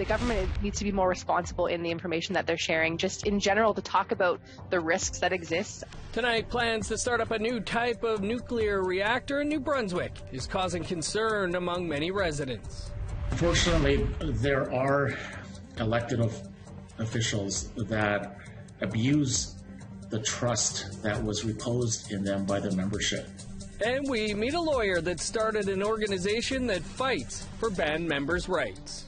the government needs to be more responsible in the information that they're sharing, just in general, to talk about the risks that exist. Tonight, plans to start up a new type of nuclear reactor in New Brunswick is causing concern among many residents. Unfortunately, there are elected officials that abuse the trust that was reposed in them by the membership. And we meet a lawyer that started an organization that fights for band members' rights.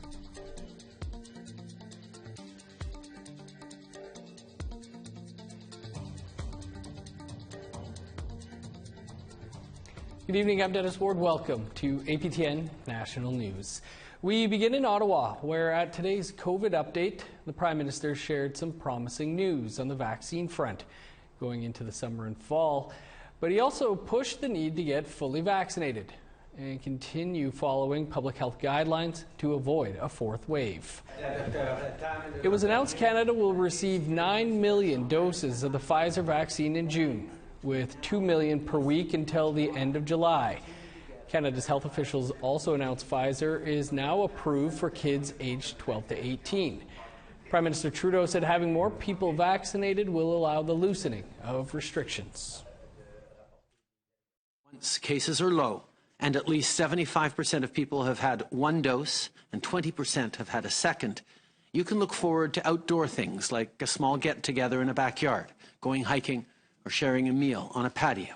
Good evening, I'm Dennis Ward. Welcome to APTN National News. We begin in Ottawa, where at today's COVID update, the Prime Minister shared some promising news on the vaccine front going into the summer and fall. But he also pushed the need to get fully vaccinated and continue following public health guidelines to avoid a fourth wave. It was announced Canada will receive 9 million doses of the Pfizer vaccine in June, with 2 million per week until the end of July. Canada's health officials also announced Pfizer is now approved for kids aged 12 to 18. Prime Minister Trudeau said having more people vaccinated will allow the loosening of restrictions. Once cases are low, and at least 75% of people have had one dose and 20% have had a second, you can look forward to outdoor things like a small get-together in a backyard, going hiking, or sharing a meal on a patio.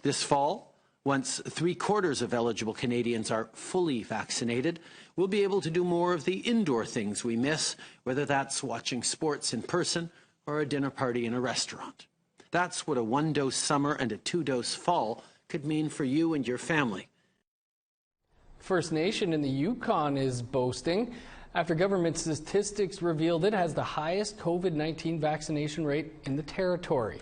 This fall, once 3/4 of eligible Canadians are fully vaccinated, we'll be able to do more of the indoor things we miss, whether that's watching sports in person or a dinner party in a restaurant. That's what a 1-dose summer and a 2-dose fall could mean for you and your family. First Nation in the Yukon is boasting after government statistics revealed it has the highest COVID-19 vaccination rate in the territory.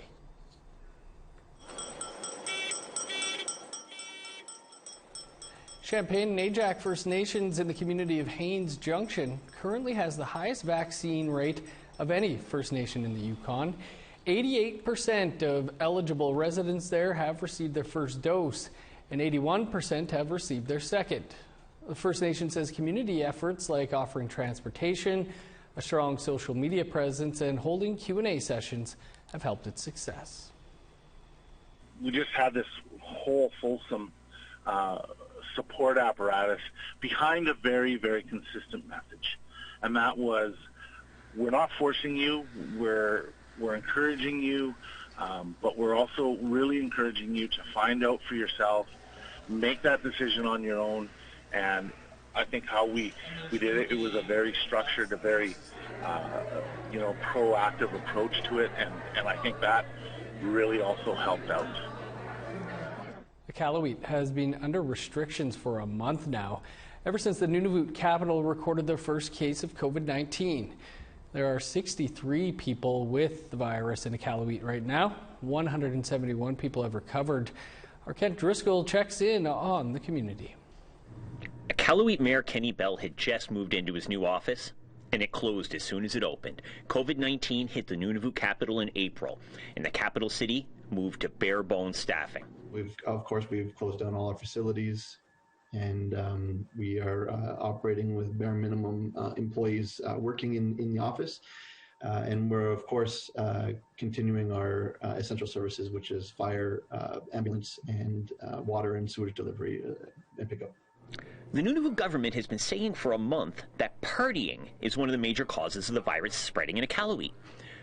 Champagne and Ajax First Nations in the community of Haines Junction currently has the highest vaccine rate of any First Nation in the Yukon. 88% of eligible residents there have received their first dose, and 81% have received their second. The First Nation says community efforts like offering transportation, a strong social media presence, and holding Q&A sessions have helped its success. We just had this whole fulsome support apparatus behind a very, very consistent message. And that was, we're not forcing you, we're encouraging you, but we're also really encouraging you to find out for yourself, make that decision on your own. And I think how we did it, it was a very structured, a very proactive approach to it, and I think that really also helped out. Iqaluit has been under restrictions for a month now, ever since the Nunavut capital recorded their first case of COVID-19. There are 63 people with the virus in Iqaluit right now. 171 people have recovered. Our Kent Driscoll checks in on the community. Iqaluit Mayor Kenny Bell had just moved into his new office, and it closed as soon as it opened. COVID-19 hit the Nunavut capital in April, and the capital city moved to bare-bones staffing. We've closed down all our facilities, and we are operating with bare minimum employees working in the office. And we're, of course, continuing our essential services, which is fire, ambulance, and water and sewage delivery and pickup. The Nunavut government has been saying for a month that partying is one of the major causes of the virus spreading in Iqaluit.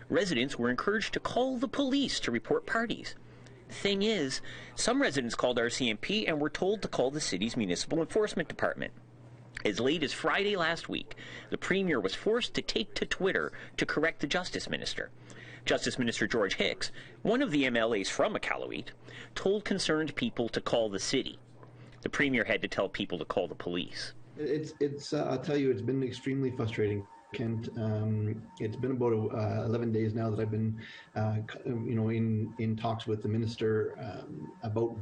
Residents were encouraged to call the police to report parties. The thing is, some residents called RCMP and were told to call the city's municipal enforcement department. As late as Friday last week, the Premier was forced to take to Twitter to correct the Justice Minister. Justice Minister George Hicks, one of the MLAs from Iqaluit, told concerned people to call the city. The Premier had to tell people to call the police. I'll tell you, it's been extremely frustrating, Kent. It's been about 11 days now that I've been, in talks with the minister about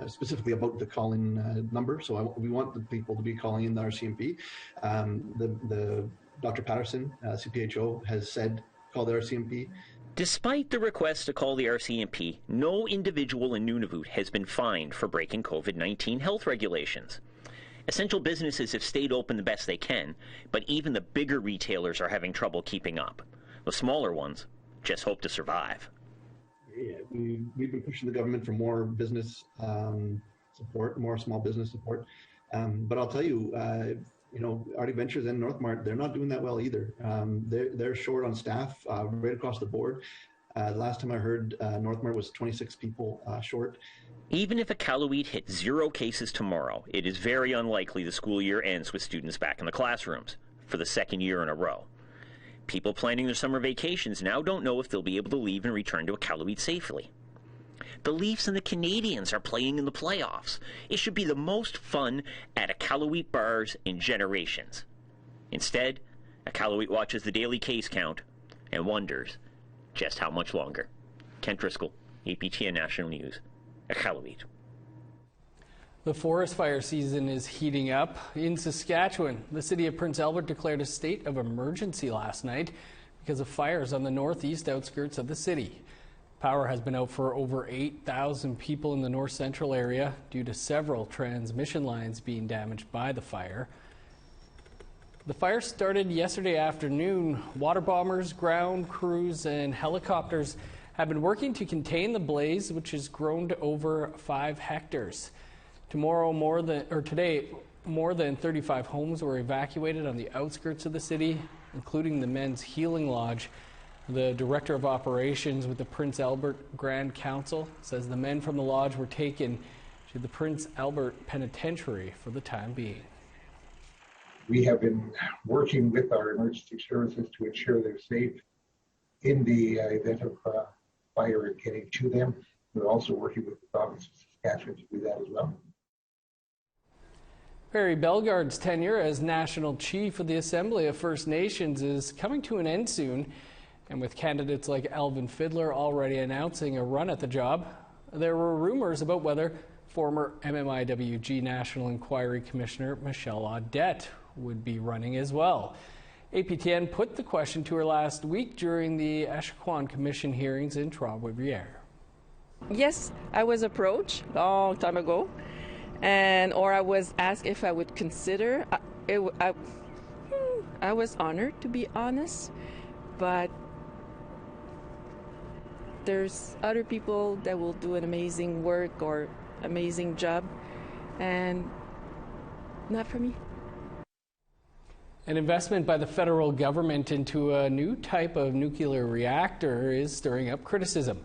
specifically about the call-in number. So we want the people to be calling in the RCMP. The Dr. Patterson, CPHO, has said call the RCMP. Despite the request to call the RCMP, no individual in Nunavut has been fined for breaking COVID-19 health regulations. Essential businesses have stayed open the best they can, but even the bigger retailers are having trouble keeping up. The smaller ones just hope to survive. Yeah, we've been pushing the government for more business support, more small business support. But I'll tell you, Arctic Ventures and Northmart, they're not doing that well either. They're short on staff right across the board. Last time I heard, Northmart was 26 people short. Even if Iqaluit hit 0 cases tomorrow, it is very unlikely the school year ends with students back in the classrooms for the second year in a row. People planning their summer vacations now don't know if they'll be able to leave and return to Iqaluit safely. The Leafs and the Canadians are playing in the playoffs. It should be the most fun at Iqaluit bars in generations. Instead, Iqaluit watches the daily case count and wonders just how much longer. Kent Driscoll, APTN National News, Iqaluit. The forest fire season is heating up. In Saskatchewan, the city of Prince Albert declared a state of emergency last night because of fires on the northeast outskirts of the city. Power has been out for over 8,000 people in the north central area due to several transmission lines being damaged by the fire. The fire started yesterday afternoon. Water bombers, ground crews, and helicopters have been working to contain the blaze, which has grown to over 5 hectares. Today, more than 35 homes were evacuated on the outskirts of the city, including the Men's Healing Lodge. The director of operations with the Prince Albert Grand Council says the men from the lodge were taken to the Prince Albert Penitentiary for the time being. We have been working with our emergency services to ensure they're safe in the event of fire getting to them. We're also working with the province of Saskatchewan to do that as well. Perry Bellegarde's tenure as National Chief of the Assembly of First Nations is coming to an end soon. And with candidates like Alvin Fiddler already announcing a run at the job, there were rumors about whether former MMIWG National Inquiry Commissioner Michelle Audette would be running as well. APTN put the question to her last week during the Ashaquan Commission hearings in Trois-Rivières. Yes, I was approached a long time ago, or I was asked if I would consider. I was honored, to be honest, but there's other people that will do an amazing work or amazing job, and not for me. An investment by the federal government into a new type of nuclear reactor is stirring up criticism.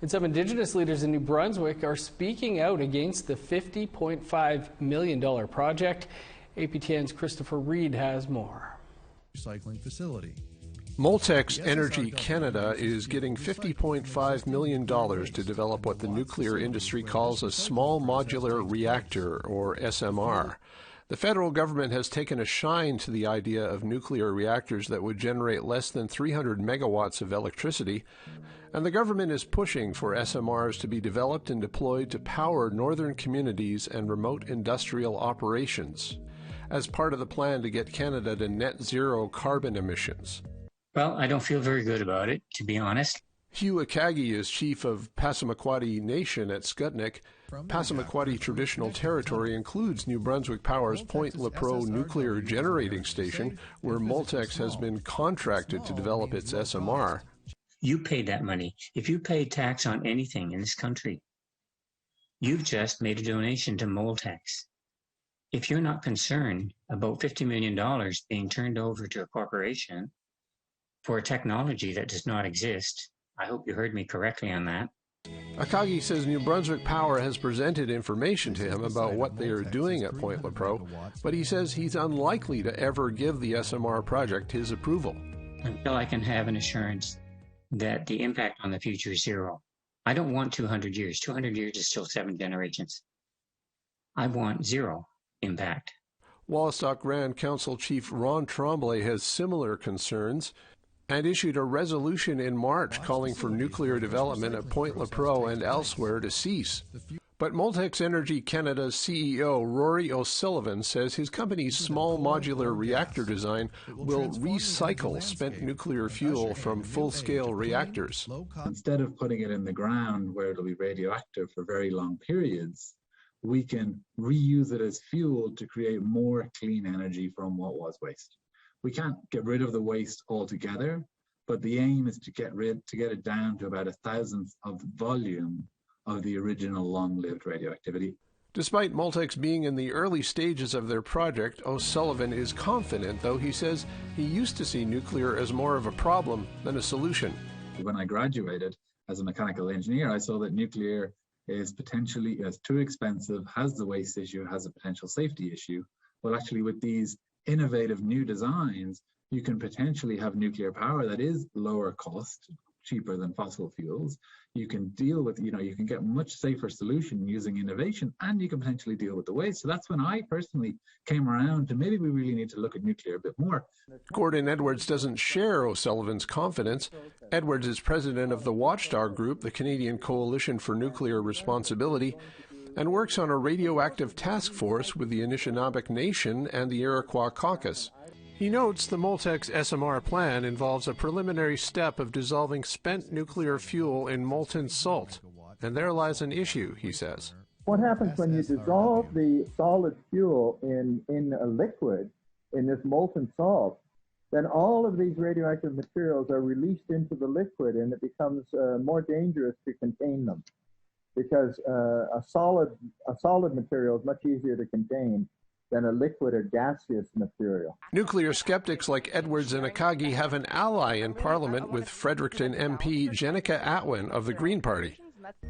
And some Indigenous leaders in New Brunswick are speaking out against the $50.5 million project. APTN's Christopher Reed has more. Recycling facility. Moltex Energy Canada is getting $50.5 million to develop what the nuclear industry calls a small modular reactor, or SMR. The federal government has taken a shine to the idea of nuclear reactors that would generate less than 300 megawatts of electricity, and the government is pushing for SMRs to be developed and deployed to power northern communities and remote industrial operations, as part of the plan to get Canada to net zero carbon emissions. Well, I don't feel very good about it, to be honest. Hugh Iqaluit is chief of Passamaquoddy Nation at Skutnik. Passamaquoddy Traditional Territory includes New Brunswick Power's Point Lepreau nuclear generating station, where Moltex has been contracted to develop its SMR. You paid that money. If you pay tax on anything in this country, you've just made a donation to Moltex. If you're not concerned about $50 million being turned over to a corporation for a technology that does not exist, I hope you heard me correctly on that. Iqaluit says New Brunswick Power has presented information to him about what they are doing at Point Lepreau, but he says he's unlikely to ever give the SMR project his approval. Until I can have an assurance that the impact on the future is zero. I don't want 200 years. 200 years is still 7 generations. I want zero impact. Wallastock Grand Council Chief Ron Tremblay has similar concerns and issued a resolution in March calling for nuclear development at Point Lepreau and elsewhere to cease. But Moltex Energy Canada's CEO Rory O'Sullivan says his company's small modular reactor design will recycle spent nuclear fuel from full-scale reactors. Instead of putting it in the ground where it'll be radioactive for very long periods, we can reuse it as fuel to create more clean energy from what was waste. We can't get rid of the waste altogether, but the aim is to get it down to about 1,000th of the volume of the original long-lived radioactivity. Despite Moltex being in the early stages of their project, O'Sullivan is confident, though he says he used to see nuclear as more of a problem than a solution. When I graduated as a mechanical engineer, I saw that nuclear is potentially too expensive, has the waste issue, has a potential safety issue. Well, actually, with these innovative new designs, you can potentially have nuclear power that is lower cost, cheaper than fossil fuels. You can deal with, you can get much safer solution using innovation, and you can potentially deal with the waste. So that's when I personally came around to maybe we really need to look at nuclear a bit more. Gordon Edwards doesn't share O'Sullivan's confidence. Edwards is president of the Watchdog Group, the Canadian Coalition for Nuclear Responsibility, and works on a radioactive task force with the Anishinaabe Nation and the Iroquois Caucus. He notes the Moltex SMR plan involves a preliminary step of dissolving spent nuclear fuel in molten salt, and there lies an issue, he says. What happens when you dissolve the solid fuel in a liquid, in this molten salt, then all of these radioactive materials are released into the liquid, and it becomes more dangerous to contain them, because a solid material is much easier to contain than a liquid or gaseous material. Nuclear skeptics like Edwards and Akagi have an ally in Parliament with Fredericton MP Jenica Atwin of the Green Party.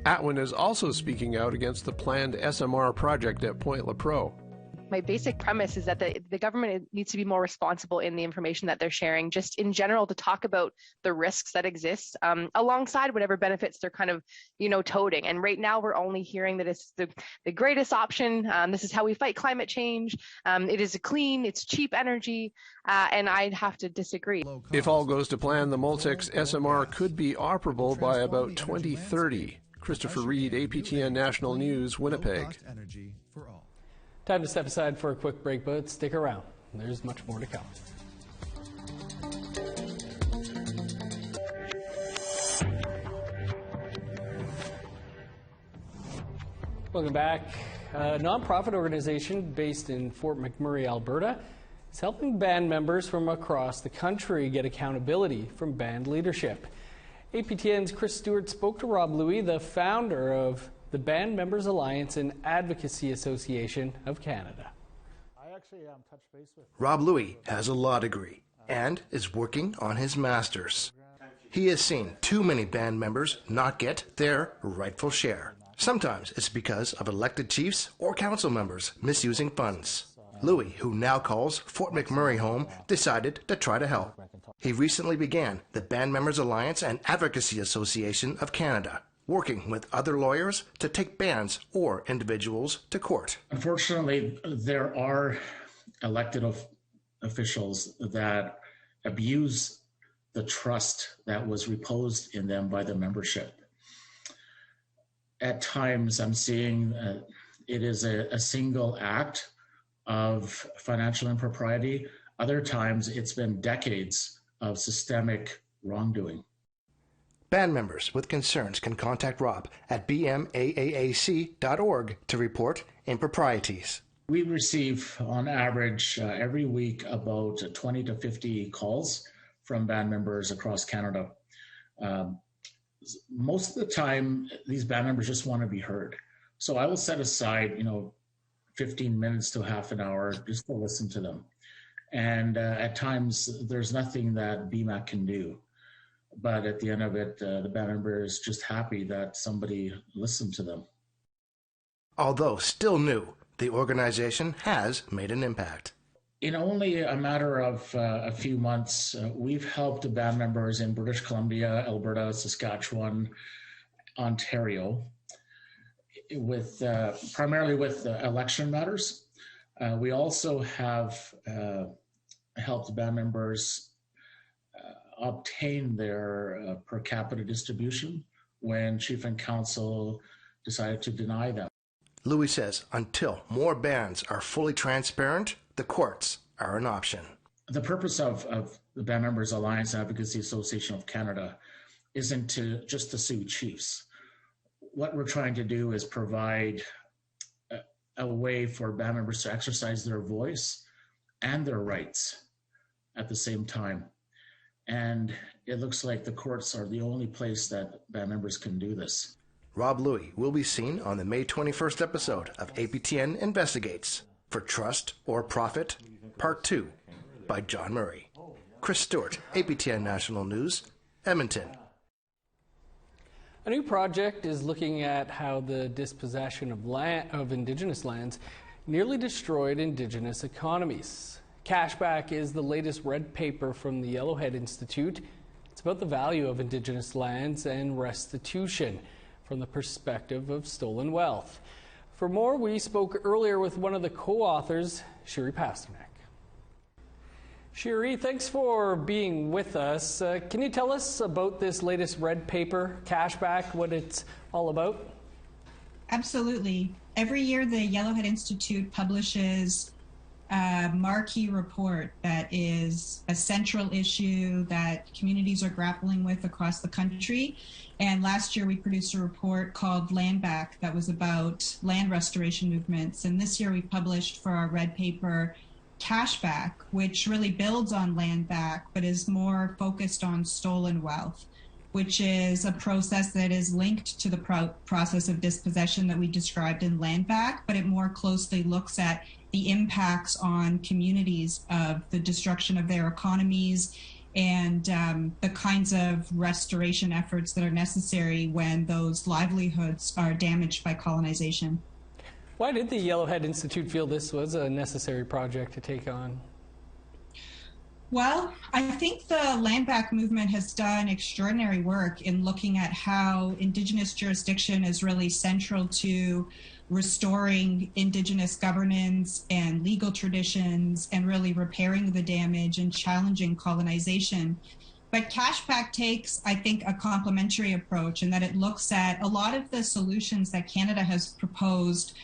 Atwin is also speaking out against the planned SMR project at Point Lepreau. My basic premise is that the government needs to be more responsible in the information that they're sharing, just in general, to talk about the risks that exist alongside whatever benefits they're kind of, toting. And right now we're only hearing that it's the greatest option. This is how we fight climate change. It is clean, it's cheap energy, and I'd have to disagree. If all goes to plan, the Moltex SMR could be operable by about 2030. Christopher Reed, APTN National News, Winnipeg. Time to step aside for a quick break, but stick around. There's much more to come. Welcome back. A nonprofit organization based in Fort McMurray, Alberta, is helping band members from across the country get accountability from band leadership. APTN's Chris Stewart spoke to Rob Louis, the founder of the Band Members Alliance and Advocacy Association of Canada. Rob Louis has a law degree and is working on his master's. He has seen too many band members not get their rightful share. Sometimes it's because of elected chiefs or council members misusing funds. Louis, who now calls Fort McMurray home, decided to try to help. He recently began the Band Members Alliance and Advocacy Association of Canada, working with other lawyers to take bands or individuals to court. Unfortunately, there are elected officials that abuse the trust that was reposed in them by the membership. At times, I'm seeing it is a single act of financial impropriety. Other times, it's been decades of systemic wrongdoing. Band members with concerns can contact Rob at bmaac.org to report improprieties. We receive, on average, every week about 20 to 50 calls from band members across Canada. Most of the time, these band members just want to be heard. So I will set aside, 15 minutes to half an hour just to listen to them. And at times, there's nothing that BMAC can do. But at the end of it, the band member is just happy that somebody listened to them. Although still new, the organization has made an impact. In only a matter of a few months, we've helped band members in British Columbia, Alberta, Saskatchewan, Ontario, with primarily with election matters. We also have helped band members obtain their per capita distribution when Chief and Council decided to deny them. Louis says until more bands are fully transparent, the courts are an option. The purpose of the Band Members Alliance Advocacy Association of Canada isn't just to sue chiefs. What we're trying to do is provide a way for band members to exercise their voice and their rights at the same time. And it looks like the courts are the only place that band members can do this. Rob Louie will be seen on the May 21st episode of APTN Investigates for Trust or Profit, Part 2 by John Murray. Chris Stewart, APTN National News, Edmonton. A new project is looking at how the dispossession of Indigenous lands nearly destroyed Indigenous economies. Cashback is the latest red paper from the Yellowhead Institute. It's about the value of Indigenous lands and restitution from the perspective of stolen wealth. For more, we spoke earlier with one of the co-authors, Shiri Pasternak. Shiri, thanks for being with us. Can you tell us about this latest red paper, Cashback, what it's all about? Absolutely. Every year, the Yellowhead Institute publishes a marquee report that is a central issue that communities are grappling with across the country. And last year we produced a report called Land Back that was about land restoration movements. And this year we published for our red paper Cashback, which really builds on Land Back, but is more focused on stolen wealth, which is a process that is linked to the process of dispossession that we described in Land Back, but it more closely looks at the impacts on communities of the destruction of their economies and the kinds of restoration efforts that are necessary when those livelihoods are damaged by colonization. Why did the Yellowhead Institute feel this was a necessary project to take on? Well, I think the Land Back movement has done extraordinary work in looking at how Indigenous jurisdiction is really central to restoring Indigenous governance and legal traditions and really repairing the damage and challenging colonization. But Cashback takes, I think, a complementary approach in that it looks at a lot of the solutions that Canada has proposed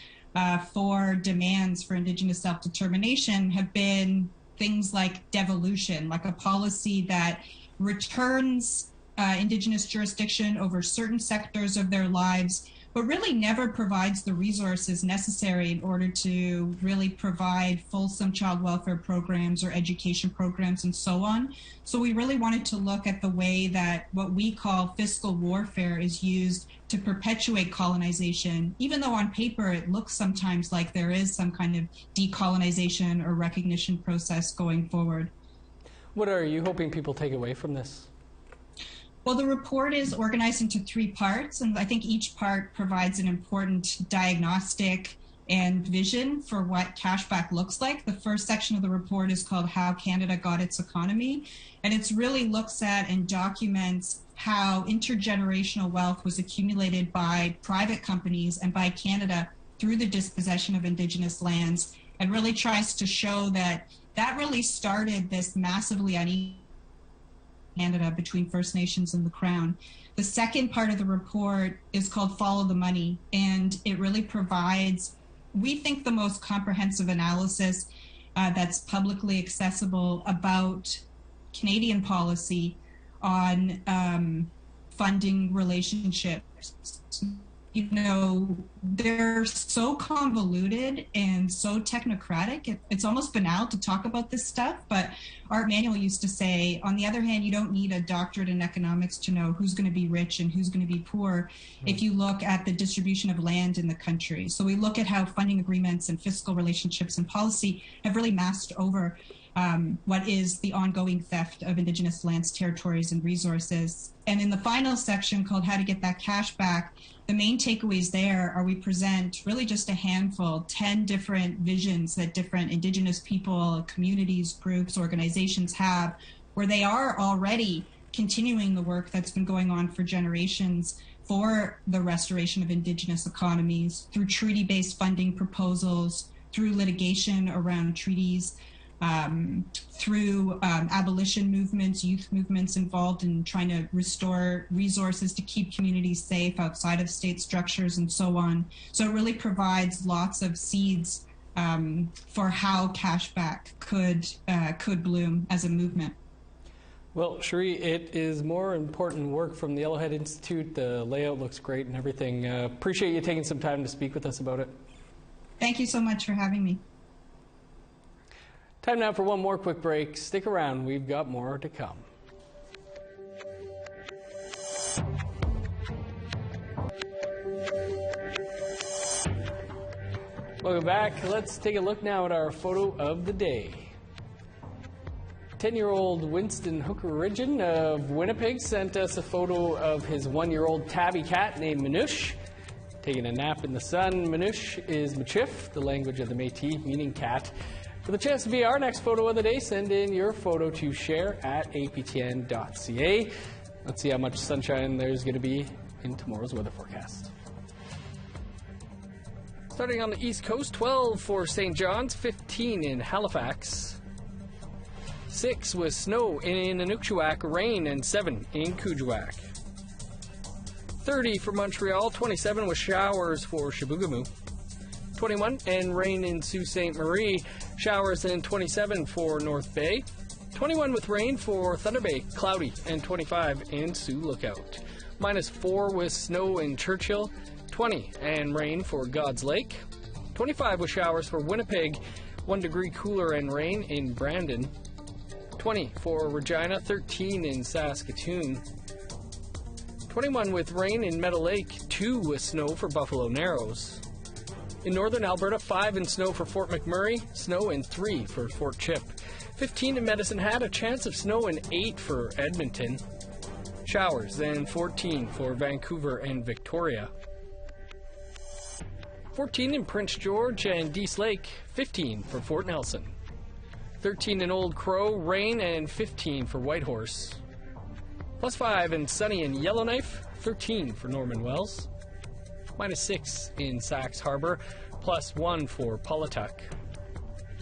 for demands for Indigenous self-determination have been things like devolution, like a policy that returns Indigenous jurisdiction over certain sectors of their lives, but really never provides the resources necessary in order to really provide fulsome child welfare programs or education programs and so on. So we really wanted to look at the way that what we call fiscal warfare is used to perpetuate colonization, even though on paper it looks sometimes like there is some kind of decolonization or recognition process going forward. What are you hoping people take away from this? Well, the report is organized into 3 parts, and I think each part provides an important diagnostic and vision for what cashback looks like. The first section of the report is called How Canada Got Its Economy, and it really looks at and documents how intergenerational wealth was accumulated by private companies and by Canada through the dispossession of Indigenous lands, and really tries to show that that really started this massively unequal Canada between First Nations and the Crown. The second part of the report is called Follow the Money, and it really provides, we think, the most comprehensive analysis that's publicly accessible about Canadian policy on funding relationships. You know, they're so convoluted and so technocratic. It's almost banal to talk about this stuff, but Art Manuel used to say, on the other hand, you don't need a doctorate in economics to know who's going to be rich and who's going to be poor if you look at the distribution of land in the country. So we look at how funding agreements and fiscal relationships and policy have really masked over what is the ongoing theft of Indigenous lands, territories, and resources. And in the final section called How to Get That Cash Back, the main takeaways there are we present really just a handful, 10 different visions that different Indigenous people, communities, groups, organizations have, where they are already continuing the work that's been going on for generations for the restoration of Indigenous economies through treaty-based funding proposals, through litigation around treaties, through abolition movements, youth movements involved in trying to restore resources to keep communities safe outside of state structures and so on. So it really provides lots of seeds for how cashback could bloom as a movement. Well, Shiri, it is more important work from the Yellowhead Institute. The layout looks great and everything. Appreciate you taking some time to speak with us about it. Thank you so much for having me. Time now for one more quick break. Stick around, we've got more to come. Welcome back. Let's take a look now at our photo of the day. 10-year-old Winston Hooker-Ridgen of Winnipeg sent us a photo of his 1-year-old tabby cat named Manouche. Taking a nap in the sun, Manouche is Michif, the language of the Métis, meaning cat. For the chance to be our next photo of the day, send in your photo to share@aptn.ca. Let's see how much sunshine there's going to be in tomorrow's weather forecast. Starting on the East Coast, 12 for St. John's, 15 in Halifax, 6 with snow in Inukjuak, rain, and 7 in Kuujjuaq. 30 for Montreal, 27 with showers for Chibougamau, 21 and rain in Sault Ste. Marie, showers and 27 for North Bay, 21 with rain for Thunder Bay, cloudy, and 25 in Sioux Lookout. -4 with snow in Churchill, 20 and rain for God's Lake, 25 with showers for Winnipeg, 1 degree cooler and rain in Brandon, 20 for Regina, 13 in Saskatoon, 21 with rain in Meadow Lake, 2 with snow for Buffalo Narrows. In northern Alberta, 5 in snow for Fort McMurray, snow and 3 for Fort Chip. 15 in Medicine Hat, a chance of snow and 8 for Edmonton. Showers and 14 for Vancouver and Victoria. 14 in Prince George and Dease Lake, 15 for Fort Nelson. 13 in Old Crow, rain, and 15 for Whitehorse. +5 in sunny in Yellowknife, 13 for Norman Wells. -6 in Sax Harbor, +1 for Paulatuck.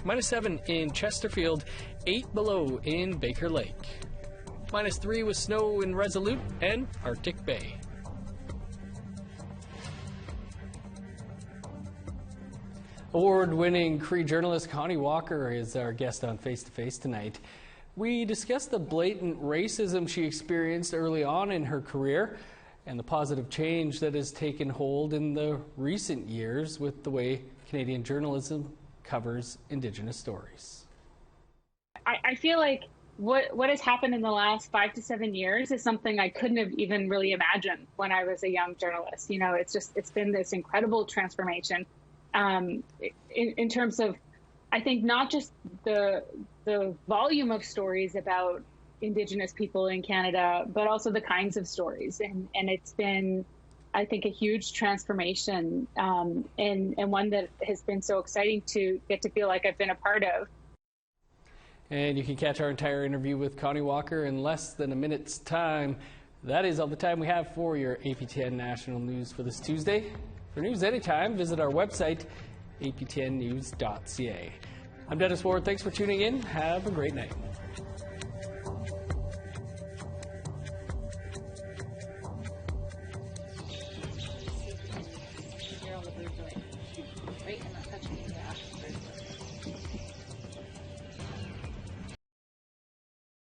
-7 in Chesterfield, 8 below in Baker Lake. -3 with snow in Resolute and Arctic Bay. Award-winning Cree journalist Connie Walker is our guest on Face to Face tonight. We discussed the blatant racism she experienced early on in her career and the positive change that has taken hold in the recent years with the way Canadian journalism covers Indigenous stories. I feel like what has happened in the last 5 to 7 years is something I couldn't have even really imagined when I was a young journalist. You know, it's been this incredible transformation in terms of, I think, not just the volume of stories about Indigenous people in Canada, but also the kinds of stories. And it's been, I think, a huge transformation and one that has been so exciting to get to feel like I've been a part of. And you can catch our entire interview with Connie Walker in less than a minute's time. That is all the time we have for your APTN National News for this Tuesday. For news anytime, visit our website, aptnnews.ca. I'm Dennis Ward. Thanks for tuning in. Have a great night.